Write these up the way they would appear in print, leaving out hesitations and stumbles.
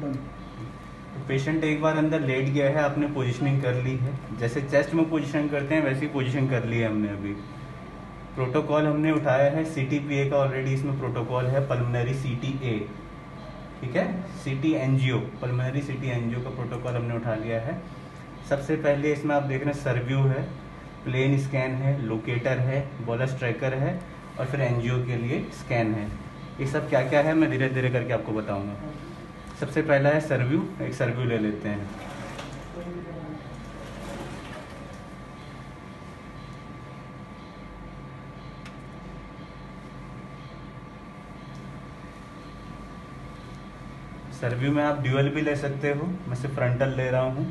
तो पेशेंट एक बार अंदर लेट गया है, आपने पोजीशनिंग कर ली है, जैसे चेस्ट में पोजीशन करते हैं वैसी पोजीशन कर ली है हमने। अभी प्रोटोकॉल हमने उठाया है CTPA का, ऑलरेडी इसमें प्रोटोकॉल है पल्मोनरी CTA, ठीक है, CT angio, pulmonary CT angio का प्रोटोकॉल हमने उठा लिया है। सबसे पहले इसमें आप देख रहे हैं सर्व्यू है, प्लेन स्कैन है, लोकेटर है, बोलस ट्रैकर है और फिर एंजियो के लिए स्कैन है। ये सब क्या क्या है मैं धीरे धीरे करके आपको बताऊंगा। सबसे पहला है सर्व्यू, एक सर्व्यू ले लेते हैं। सर्व्यू में आप ड्यूअल भी ले सकते हो, मैं सिर्फ फ्रंटल ले रहा हूँ।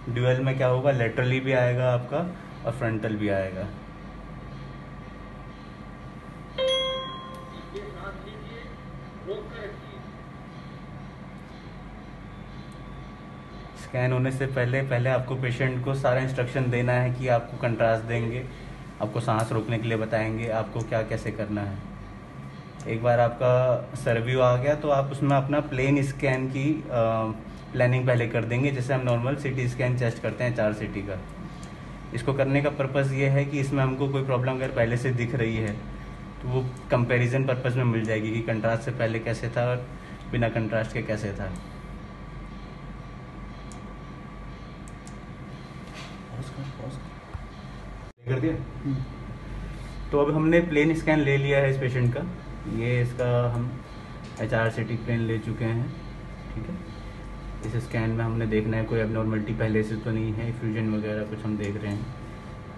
ड्यूअल में क्या होगा, लेटरली भी आएगा आपका और फ्रंटल भी आएगा। स्कैन होने से पहले आपको पेशेंट को सारा इंस्ट्रक्शन देना है कि आपको कंट्रास्ट देंगे, आपको सांस रोकने के लिए बताएंगे, आपको क्या कैसे करना है। एक बार आपका सर्व्यू आ गया तो आप उसमें अपना प्लेन स्कैन की प्लानिंग पहले कर देंगे, जैसे हम नॉर्मल CT स्कैन चेस्ट करते हैं 4 CT का। इसको करने का पर्पज़ ये है कि इसमें हमको कोई प्रॉब्लम अगर पहले से दिख रही है तो वो कंपैरिजन पर्पज़ में मिल जाएगी कि कंट्रास्ट से पहले कैसे था और बिना कंट्रास्ट के कैसे था। कर दिया। तो अब हमने प्लेन स्कैन ले लिया है इस पेशेंट का, ये इसका हम HRCT प्लेन ले चुके हैं, ठीक है। इस स्कैन में हमने देखना है कोई एबनॉर्मलिटी पहले से तो नहीं है, फ्यूजन वगैरह कुछ हम देख रहे हैं।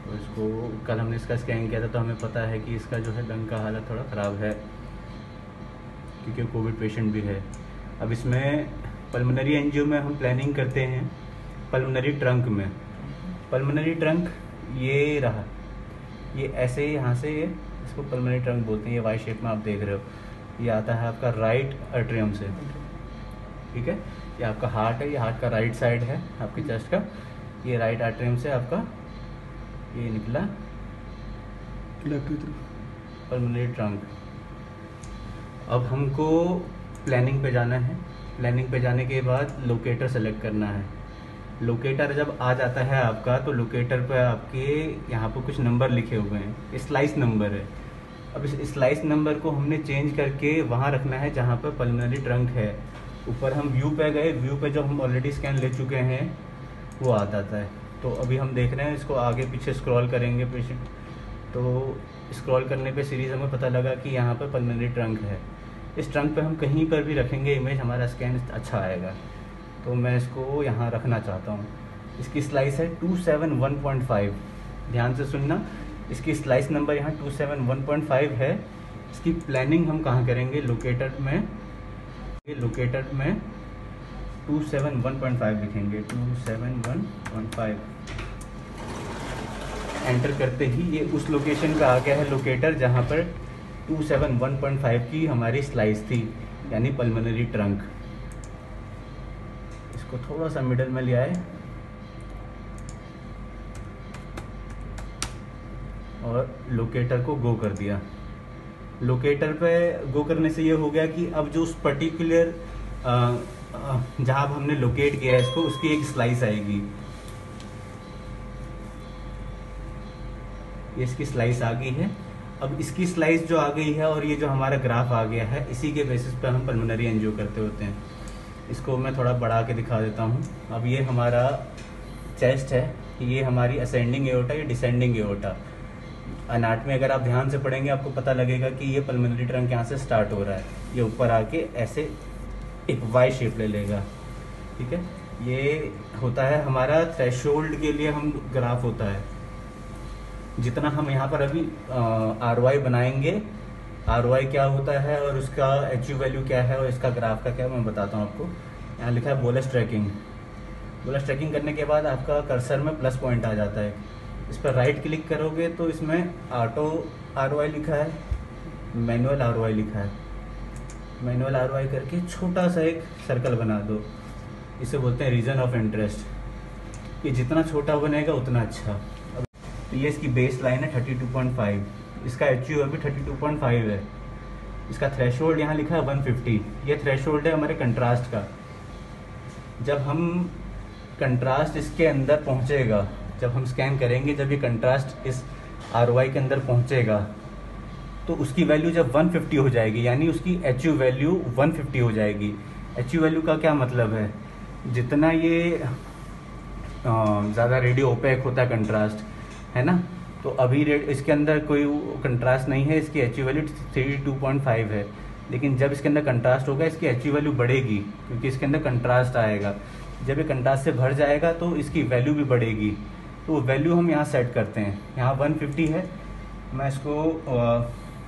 तो इसको कल हमने इसका स्कैन किया था तो हमें पता है कि इसका जो है लंग का हालत थोड़ा ख़राब है क्योंकि कोविड पेशेंट भी है। अब इसमें पल्मोनरी एंजियो में हम प्लानिंग करते हैं पल्मोनरी ट्रंक में। पल्मोनरी ट्रंक ये रहा, ये ऐसे यहाँ से इसको पल्मोनरी ट्रंक बोलते हैं। ये वाई शेप में आप देख रहे हो, ये आता है आपका राइट एट्रियम से, ठीक है। ये आपका हार्ट है, ये हार्ट का राइट साइड है आपके चेस्ट का। ये राइट एट्रियम से आपका ये निकला लेफ्ट की तरफ पल्मोनरी ट्रंक। अब हमको प्लानिंग पे जाना है। प्लानिंग पे जाने के बाद लोकेटर सेलेक्ट करना है। लोकेटर जब आ जाता है आपका तो लोकेटर पे आपके यहाँ पर कुछ नंबर लिखे हुए हैं, स्लाइस नंबर है। अब इस स्लाइस नंबर को हमने चेंज करके वहाँ रखना है जहाँ पर पल्मोनरी ट्रंक है। ऊपर हम व्यू पे गए, व्यू पे जो हम ऑलरेडी स्कैन ले चुके हैं वो आ जाता है। तो अभी हम देख रहे हैं, इसको आगे पीछे स्क्रॉल करेंगे पेशेंट, तो स्क्रॉल करने पे सीरीज हमें पता लगा कि यहाँ पर पल्मोनरी ट्रंक है। इस ट्रंक पे हम कहीं पर भी रखेंगे इमेज, हमारा स्कैन अच्छा आएगा। तो मैं इसको यहाँ रखना चाहता हूँ। इसकी स्लाइस है 271.5, ध्यान से सुनना। इसकी स्लाइस नंबर यहाँ 271.5 है। इसकी प्लानिंग हम कहाँ करेंगे, लोकेटर में। लोकेटर में 271.5 लिखेंगे, 271.5 एंटर करते ही ये उस लोकेशन पे आ गया है लोकेटर जहाँ पर 271.5 की हमारी स्लाइस थी, यानी पल्मोनरी ट्रंक। इसको थोड़ा सा मिडल में ले आए और लोकेटर को गो कर दिया। लोकेटर पे गो करने से ये हो गया कि अब जो उस पर्टिकुलर जहाँ हमने लोकेट किया है इसको, उसकी एक स्लाइस आएगी। ये इसकी स्लाइस आ गई है। अब इसकी स्लाइस जो आ गई है और ये जो हमारा ग्राफ आ गया है, इसी के बेसिस पे हम पल्मोनरी एंजियो करते होते हैं। इसको मैं थोड़ा बढ़ा के दिखा देता हूँ। अब ये हमारा चेस्ट है, ये हमारी असेंडिंग एओर्टा, ये डिसेंडिंग एओर्टा। अनाटमी अगर आप ध्यान से पढ़ेंगे आपको पता लगेगा कि ये पल्मोनरी ट्रंक यहाँ से स्टार्ट हो रहा है, ये ऊपर आके ऐसे एक वाई शेप ले लेगा, ठीक है। ये होता है हमारा थ्रेशोल्ड के लिए हम ग्राफ होता है। जितना हम यहाँ पर अभी ROI बनाएंगे, ROI क्या होता है और उसका HU वैल्यू क्या है और इसका ग्राफ का क्या, मैं बताता हूँ आपको। यहाँ लिखा है बोलस ट्रैकिंग। बोलस ट्रैकिंग करने के बाद आपका कर्सर में प्लस पॉइंट आ जाता है। इस पर राइट क्लिक करोगे तो इसमें ऑटो ROI लिखा है, मैनुअल ROI लिखा है। मैनुअल ROI करके छोटा सा एक सर्कल बना दो, इसे बोलते हैं रीजन ऑफ इंटरेस्ट। ये जितना छोटा बनेगा उतना अच्छा। तो ये इसकी बेस लाइन है 32.5, इसका HU अभी 32.5 है। इसका थ्रेशोल्ड यहाँ लिखा है 150, ये थ्रेशोल्ड है हमारे कंट्रास्ट का। जब हम कंट्रास्ट इसके अंदर पहुंचेगा, जब हम स्कैन करेंगे, जब ये कंट्रास्ट इस ROI के अंदर पहुंचेगा तो उसकी वैल्यू जब 150 हो जाएगी, यानी उसकी HU वैल्यू 150 हो जाएगी। HU वैल्यू का क्या मतलब है, जितना ये ज़्यादा रेडियो ओपेक होता है कंट्रास्ट, है ना, तो अभी इसके अंदर कोई कंट्रास्ट नहीं है, इसकी HU वैल्यू 32.5 है। लेकिन जब इसके अंदर कंट्रास्ट होगा इसकी HU वैल्यू बढ़ेगी, क्योंकि इसके अंदर कंट्रास्ट आएगा। जब ये कंट्रास्ट से भर जाएगा तो इसकी वैल्यू भी बढ़ेगी। तो वैल्यू हम यहाँ सेट करते हैं, यहाँ 150 है, मैं इसको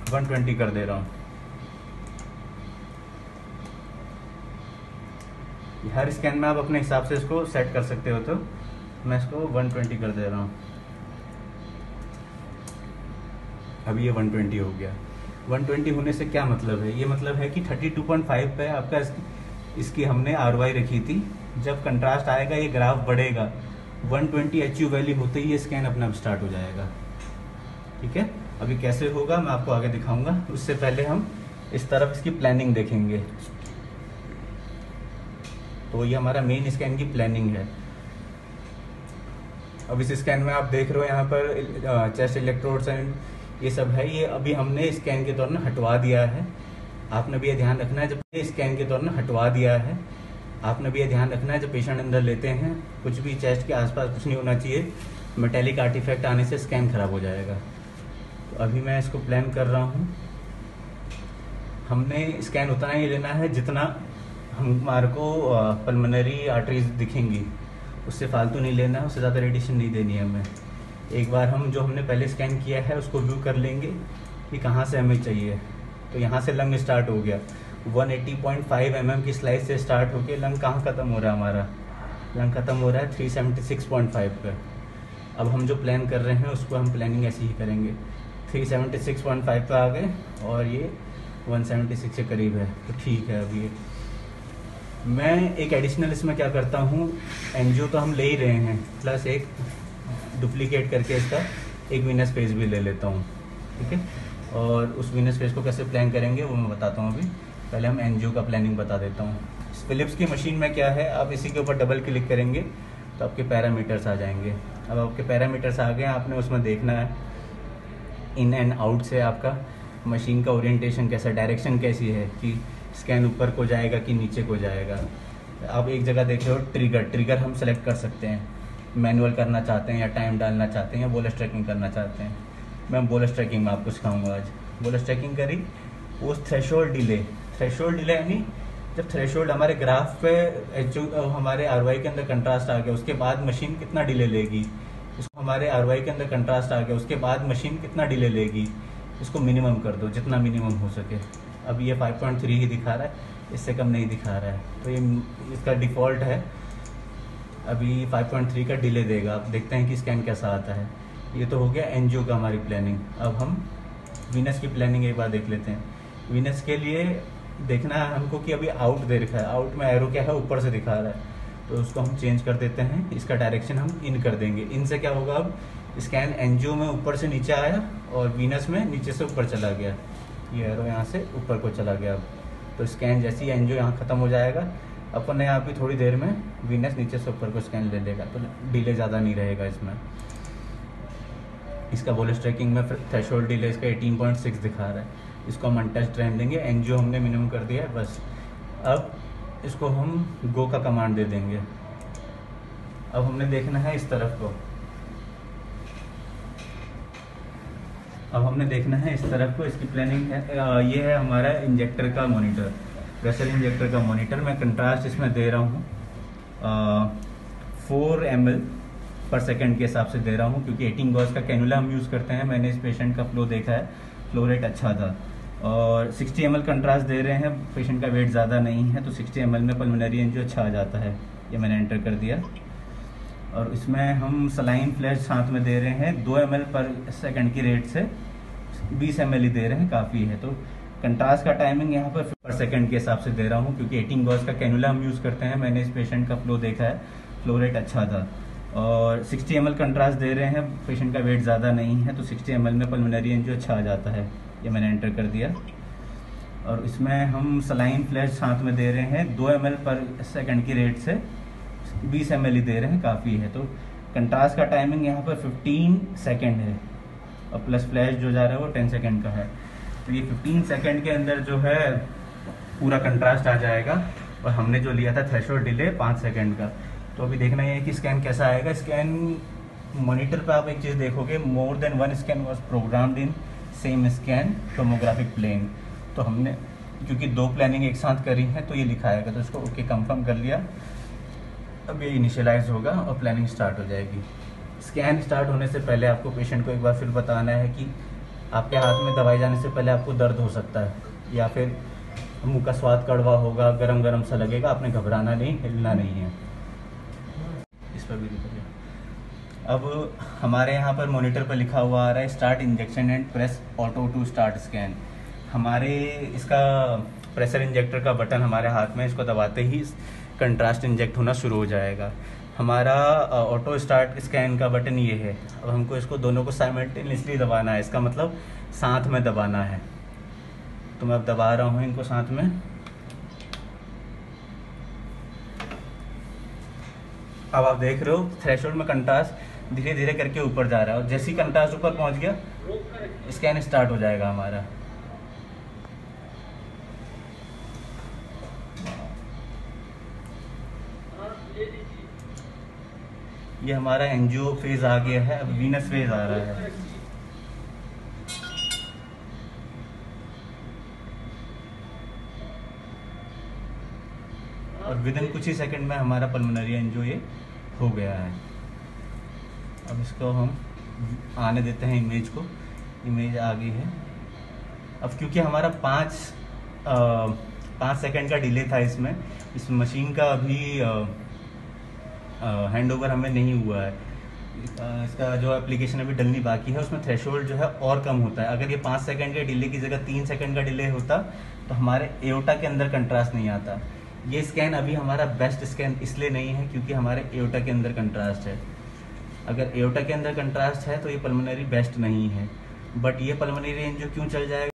120 कर दे रहा हूँ। हर स्कैन में आप अपने हिसाब से इसको सेट कर सकते हो, तो मैं इसको 120 कर दे रहा हूँ। अभी ये 120 हो गया। 120 होने से क्या मतलब है, ये मतलब है कि 32.5 पे आपका इसकी हमने ROI रखी थी। जब कंट्रास्ट आएगा ये ग्राफ बढ़ेगा, 120 HU वैल्यू होते ही ये स्कैन अपना स्टार्ट हो जाएगा। ठीक है, अभी कैसे होगा मैं आपको आगे दिखाऊंगा। उससे पहले हम इस तरफ इसकी प्लानिंग देखेंगे। तो ये हमारा मेन स्कैन की प्लानिंग है। अब इस स्कैन में आप देख रहे हो यहाँ पर चेस्ट इलेक्ट्रोड्स एंड ये सब है, ये अभी हमने स्कैन के दौरान हटवा दिया है। आपने भी ये ध्यान रखना है, जब ये स्कैन के दौरान हटवा दिया है, आपने भी ये ध्यान रखना है जब पेशेंट अंदर लेते हैं कुछ भी चेस्ट के आसपास कुछ नहीं होना चाहिए, मेटेलिक आर्टिफैक्ट आने से स्कैन खराब हो जाएगा। तो अभी मैं इसको प्लान कर रहा हूँ। हमने स्कैन उतना ही लेना है जितना हमारे को पल्मोनरी आर्टरीज दिखेंगी, उससे फालतू नहीं लेना है, उससे ज़्यादा रेडिएशन नहीं देनी है हमें। एक बार हम जो हमने पहले स्कैन किया है उसको व्यू कर लेंगे कि कहाँ से हमें चाहिए। तो यहाँ से लंग स्टार्ट हो गया, 180.5 mm की स्लाइस से स्टार्ट होके लंग कहाँ ख़त्म हो रहा है हमारा, लंग ख़त्म हो रहा है 376.5 पे। अब हम जो प्लान कर रहे हैं उसको हम प्लानिंग ऐसे ही करेंगे, 376.5 पे आ गए और ये 176 के करीब है, तो ठीक है। अभी मैं एक एडिशनल इसमें क्या करता हूँ, एंजियो तो हम ले ही रहे हैं, प्लस एक डुप्लीकेट करके इसका एक वीनस फेज भी ले लेता हूँ। ठीक है, और उस वीनस फेज को कैसे प्लान करेंगे वो मैं बताता हूँ। अभी पहले हम एंजियो का प्लानिंग बता देता हूँ। फिलिप्स की मशीन में क्या है, आप इसी के ऊपर डबल क्लिक करेंगे तो आपके पैरामीटर्स आ जाएंगे। अब आपके पैरामीटर्स आ गए, आपने उसमें देखना है इन एंड आउट से आपका मशीन का ओरिएंटेशन कैसा, डायरेक्शन कैसी है, कि स्कैन ऊपर को जाएगा कि नीचे को जाएगा। आप एक जगह देख रहे हो ट्रिगर हम सेलेक्ट कर सकते हैं, मैनुअल करना चाहते हैं या टाइम डालना चाहते हैं या बोलस ट्रैकिंग करना चाहते हैं। मैं बोलस ट्रैकिंग में आपको सिखाऊंगा आज। बोलस ट्रैकिंग करी, उस थ्रेशोल्ड डिले यानी जब थ्रेशोल्ड हमारे ग्राफ पे जो हमारे ROI के अंदर कंट्रास्ट आ गया उसके बाद मशीन कितना डिले लेगी, उसको हमारे ROI के अंदर कंट्रास्ट आ गया उसके बाद मशीन कितना डिले लेगी, इसको मिनिमम कर दो जितना मिनिमम हो सके। अब ये 5.3 ही दिखा रहा है, इससे कम नहीं दिखा रहा है, तो ये इसका डिफ़ॉल्ट है। अभी 5.3 का डिले देगा, आप देखते हैं कि स्कैन कैसा आता है। ये तो हो गया एंजियो का हमारी प्लानिंग। अब हम वीनस की प्लानिंग एक बार देख लेते हैं। वीनस के लिए देखना है हमको कि अभी आउट दे रखा है, आउट में एरो क्या है, ऊपर से दिखा रहा है, तो उसको हम चेंज कर देते हैं। इसका डायरेक्शन हम इन कर देंगे। इनसे क्या होगा, अब स्कैन एंजियो में ऊपर से नीचे आया और वीनस में नीचे से ऊपर चला गया। ये एरो यहाँ से ऊपर को चला गया। अब तो स्कैन जैसे ही एंजियो यहाँ ख़त्म हो जाएगा, अपन यहाँ भी थोड़ी देर में वीनस नीचे से ऊपर को स्कैन ले लेगा, तो डिले ज़्यादा नहीं रहेगा इसमें। इसका बोलस ट्रैकिंग में थ्रेशोल्ड डिले इसका 18.6 दिखा रहा है, इसको हम अनटच्ड रहने देंगे। एंजियो हमने मिनिमम कर दिया है बस। अब इसको हम गो का कमांड दे देंगे। अब हमने देखना है इस तरफ को, अब हमने देखना है इस तरफ को। इसकी प्लानिंग है, ये है हमारा इंजेक्टर का मॉनिटर, प्रेशर इंजेक्टर का मॉनिटर। मैं कंट्रास्ट इसमें दे रहा हूँ 4 ml पर सेकंड के हिसाब से दे रहा हूँ, क्योंकि 18 गॉस का कैनुला हम यूज़ करते हैं। मैंने इस पेशेंट का फ्लो देखा है, फ्लो रेट अच्छा था। और 60 ml कंट्रास्ट दे रहे हैं, पेशेंट का वेट ज़्यादा नहीं है, तो 60 ml में पल्मोनरी एंजियो अच्छा आ जाता है। ये मैंने एंटर कर दिया। और इसमें हम सलाइन फ्लैश साथ में दे रहे हैं 2 ml पर सेकंड की रेट से 20 ml ही दे रहे हैं, काफ़ी है। तो कंट्रास्ट का टाइमिंग यहाँ पर सेकंड के हिसाब से दे रहा हूँ, क्योंकि 18 गॉस का कैनुला हम यूज़ करते हैं। मैंने इस पेशेंट का फ्लो देखा है, फ्लो रेट अच्छा था। और 60 ml कंट्रास्ट दे रहे हैं, पेशेंट का वेट ज़्यादा नहीं है, तो 60 ml में पल्मोनरी एंजियो अच्छा आ जाता है। ये मैंने एंटर कर दिया। और इसमें हम सलाइन फ्लैश साथ में दे रहे हैं 2 ml पर सेकंड की रेट से 20 ml ही दे रहे हैं, काफ़ी है। तो कंट्रास्ट का टाइमिंग यहाँ पर 15 सेकंड है और प्लस फ्लैश जो जा रहा है वो 10 सेकंड का है। तो ये 15 सेकंड के अंदर जो है पूरा कंट्रास्ट आ जाएगा। और हमने जो लिया था थ्रेशोल्ड डिले 5 सेकंड का। तो अभी देखना है कि स्कैन कैसा आएगा। स्कैन मॉनिटर पे आप एक चीज़ देखोगे, more than 1 scan was programmed in same scan tomographic plane. तो हमने क्योंकि 2 प्लानिंग एक साथ करी है तो ये लिखा आएगा, तो इसको ओके कंफर्म कर लिया। अब ये इनिशियलाइज होगा और प्लानिंग स्टार्ट हो जाएगी। स्कैन स्टार्ट होने से पहले आपको पेशेंट को एक बार फिर बताना है कि आपके हाथ में दवाई जाने से पहले आपको दर्द हो सकता है या फिर मुंह का स्वाद कड़वा होगा, गरम गरम सा लगेगा, आपने घबराना नहीं, हिलना नहीं है। इस पर भी लिखा गया। अब हमारे यहाँ पर मॉनिटर पर लिखा हुआ आ रहा है start injection and press auto to start scan. हमारे इसका प्रेशर इंजेक्टर का बटन हमारे हाथ में, इसको दबाते ही कंट्रास्ट इंजेक्ट होना शुरू हो जाएगा। हमारा ऑटो स्टार्ट स्कैन का बटन ये है। अब हमको इसको दोनों को साइमल्टेनियसली दबाना है, इसका मतलब साथ में दबाना है। तो मैं अब दबा रहा हूँ इनको साथ में। अब आप देख रहे हो थ्रेशोल्ड में कंट्रास्ट धीरे धीरे करके ऊपर जा रहा है और जैसे ही कंट्रास्ट ऊपर पहुंच गया स्कैन स्टार्ट हो जाएगा हमारा। ये हमारा एंजियो फेज आ गया है, अब वीनस फेज आ रहा है। और विदिन कुछ ही सेकंड में हमारा पल्मोनरी एंजियो ये हो गया है। अब इसको हम आने देते हैं इमेज को। इमेज आ गई है। अब क्योंकि हमारा 5 सेकंड का डिले था इसमें, इस मशीन का अभी हैंडओवर हमें नहीं हुआ है। इसका जो एप्लीकेशन अभी डलनी बाकी है उसमें थ्रेशोल्ड जो है और कम होता है। अगर ये 5 सेकंड के डिले की जगह 3 सेकंड का डिले होता तो हमारे एओर्टा के अंदर कंट्रास्ट नहीं आता। ये स्कैन अभी हमारा बेस्ट स्कैन इसलिए नहीं है क्योंकि हमारे एओर्टा के अंदर कंट्रास्ट है। अगर एओर्टा के अंदर कंट्रास्ट है तो ये पल्मोनरी बेस्ट नहीं है। बट ये पल्मोनरी एंजियो क्यों चल जाएगा?